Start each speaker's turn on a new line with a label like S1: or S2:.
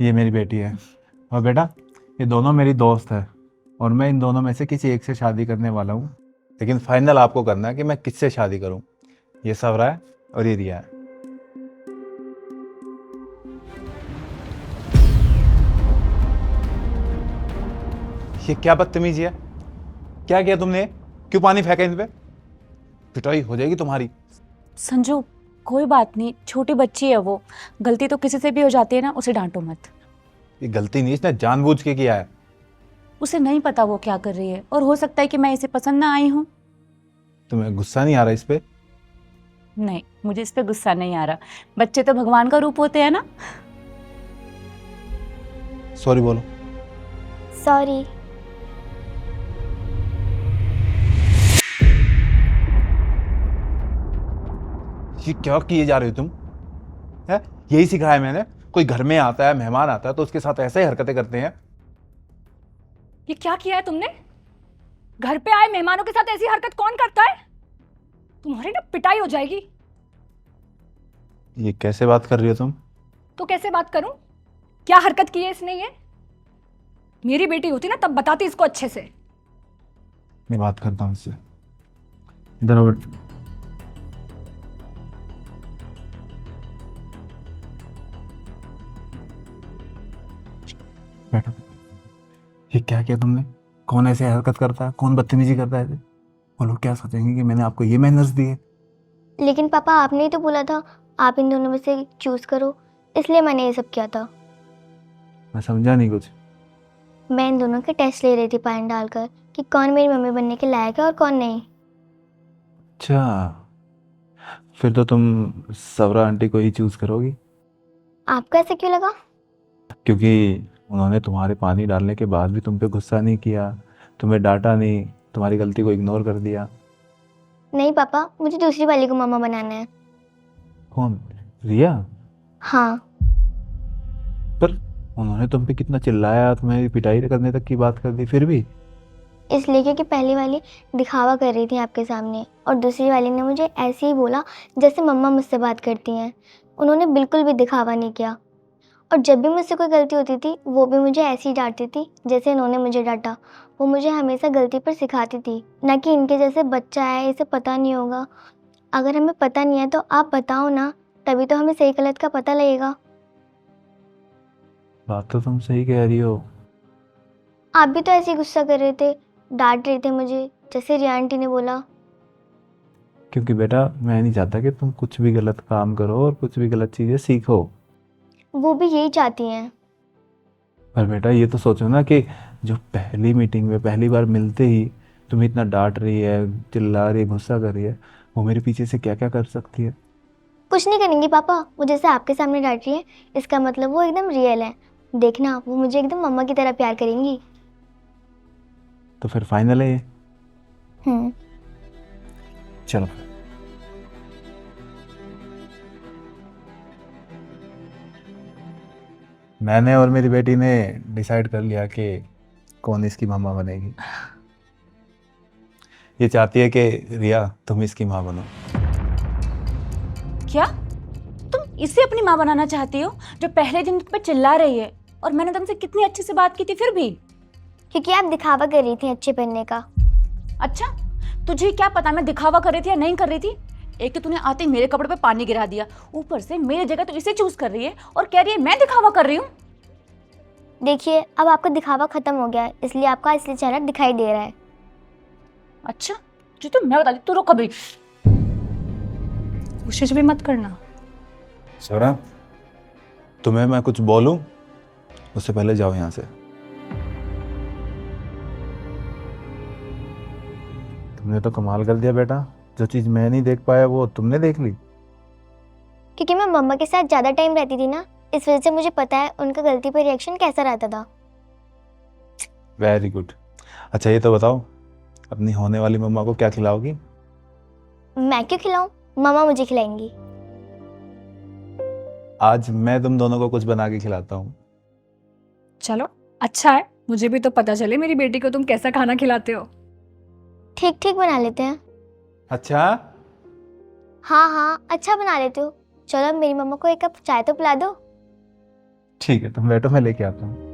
S1: ये मेरी बेटी है। और बेटा, ये दोनों मेरी दोस्त है और मैं इन दोनों में से किसी एक से शादी करने वाला हूँ। लेकिन फाइनल आपको करना है कि मैं किससे शादी करूँ। ये सवरा है और ये रिया है। ये क्या बदतमीजी है? क्या किया तुमने? क्यों पानी फेंका इन पे? पिटाई हो जाएगी तुम्हारी।
S2: संजू, कोई बात नहीं, छोटी बच्ची है वो, गलती तो किसी से भी हो जाती है ना, उसे डांटो मत।
S1: ये गलती नहीं, इसने जानबूझ के किया है।
S2: उसे नहीं पता वो क्या कर रही है और हो सकता है कि मैं इसे पसंद ना आई हूँ।
S1: तुम्हें गुस्सा नहीं आ रहा इस पे?
S2: नहीं, मुझे इस पे गुस्सा नहीं आ रहा। बच्चे तो भगवान का रूप होते हैं ना।
S1: सॉरी बोलो।
S3: सॉरी।
S1: ये क्या किए जा रहे हो तुम? है, यही सिखाया मैंने। कोई घर में आता है, मेहमान आता है तो उसके साथ ऐसे ही हरकतें करते हैं।
S4: ये क्या किया है तुमने? घर पे आए मेहमानों के साथ ऐसी हरकत कौन करता है? तुम्हारी ना पिटाई हो जाएगी।
S1: ये कैसे बात कर रही हो तुम?
S4: तो कैसे बात करूं? क्या हरकत की है इसने? ये मेरी बेटी होती ना तब बताती इसको अच्छे से।
S1: मैं बात करता हूँ इससे। इधर आओ बेटा। बैठो। ये क्या किया तुमने? कौन ऐसे हरकत करता है? कौन बदतमीजी करता है ऐसे? वो लोग क्या सोचेंगे कि मैंने आपको ये मैनर्स दिए?
S3: लेकिन पापा आपने ही तो बोला था आप इन दोनों में से चूज करो, इसलिए मैंने ये सब किया था।
S1: मैं समझा नहीं कुछ।
S3: मैं इन दोनों के टेस्ट ले रही थी पानी डालकर कि कौन मेरी मम्मी बनने के लायक है और कौन नहीं।
S1: अच्छा, फिर तो तुम सवरा आंटी को ही चूज करोगी।
S3: आपको ऐसा क्यों लगा?
S1: क्योंकि उन्होंने तुम्हारे पानी डालने के बाद भी तुम पे गुस्सा नहीं किया, तुम्हें डांटा नहीं, तुम्हारी गलती को इग्नोर कर दिया।
S3: नहीं पापा, मुझे दूसरी वाली को मम्मा बनाना है।
S1: कौन? रिया?
S3: हाँ।
S1: पर उन्होंने तुम पे कितना चिल्लाया, तुम्हें पिटाई करने तक की बात कर दी, फिर भी?
S3: इसलिए क्योंकि पहली वाली दिखावा कर रही थी आपके सामने और दूसरी वाली ने मुझे ऐसे ही बोला जैसे मम्मा मुझसे बात करती हैं। उन्होंने बिल्कुल भी दिखावा नहीं किया और जब भी मुझसे कोई गलती होती थी वो भी मुझे ऐसे ही डांटती थी जैसे इन्होंने मुझे डांटा। वो मुझे हमेशा गलती पर सिखाती थी, ना कि इनके जैसे बच्चा है इसे पता नहीं होगा। अगर हमें पता नहीं है तो आप बताओ ना, तभी तो हमें सही गलत का पता लगेगा।
S1: बात तो तुम सही कह रही हो।
S3: आप भी तो ऐसे ही गुस्सा कर रहे थे, डांट रहे थे मुझे जैसे रिया आंटी ने बोला।
S1: क्योंकि बेटा, मैं नहीं चाहता कि तुम कुछ भी गलत काम करो और कुछ भी गलत चीजें सीखो।
S3: वो भी यही चाहती हैं।
S1: पर बेटा, ये तो सोचो ना कि जो पहली मीटिंग में पहली बार मिलते ही तुम्हें इतना डांट रही है, चिल्ला रही है, गुस्सा कर रही है, वो मेरे पीछे से क्या क्या कर सकती है।
S3: कुछ नहीं करेंगी पापा, वो जैसे आपके सामने डांट रही है इसका मतलब वो एकदम रियल है। देखना वो मुझे एकदम मम्मा की तरह प्यार करेंगी।
S1: तो फिर फाइनल है ये?
S3: हम्म।
S1: चलो। मैंने और मेरी बेटी ने डिसाइड कर लिया कि कौन इसकी मामा बनेगी। ये चाहती है कि रिया तुम इसकी माँ बनो।
S2: क्या तुम इसे अपनी माँ बनाना चाहती हो, जो पहले दिन तुम पे चिल्ला रही है और मैंने तुमसे कितनी अच्छे से बात की थी फिर भी?
S3: क्योंकि आप दिखावा कर रही थी अच्छे बनने का।
S2: अच्छा, तुझे क्या पता मैं दिखावा कर रही थी या नहीं कर रही थी? एक तो तूने आते ही मेरे कपड़े पे पानी गिरा दिया, ऊपर से मेरी जगह तो इसे चूज कर रही है और कह रही है मैं दिखावा कर रही हूँ।
S3: देखिए अब आपका दिखावा खत्म हो गया है, इसलिए आपका असली चेहरा दिखाई दे रहा है।
S2: अच्छा, जो तो मैं बता दी, तू रुक अभी।
S4: कोशिश भी मत करना।
S1: सवरा, तुम्हें मैं कुछ बोलूं उससे पहले जाओ यहाँ से। तुमने तो कमाल कर दिया बेटा, जो चीज मैं नहीं देख पाया वो तुमने देख ली।
S3: क्योंकि मैं मम्मा के साथ ज़्यादा टाइम रहती थी ना, इस वजह से मुझे पता है उनका गलती पर रिएक्शन कैसा रहता था।
S1: Very good. अच्छा ये तो बताओ, अपनी होने वाली मम्मा को क्या खिलाओगी?
S3: मैं क्यों खिलाऊं, मम्मा मुझे खिलाएंगी।
S1: आज मैं तुम दोनों को कुछ बना के खिलाता हूँ।
S4: चलो अच्छा है, मुझे भी तो पता चले मेरी बेटी को तुम कैसा खाना खिलाते हो।
S3: ठीक ठीक बना लेते हैं।
S1: अच्छा।
S3: हाँ हाँ अच्छा बना लेते हो। चलो अब मेरी मम्मा को एक कप चाय तो पिला दो।
S1: ठीक है, तुम बैठो, मैं लेके आता हूँ।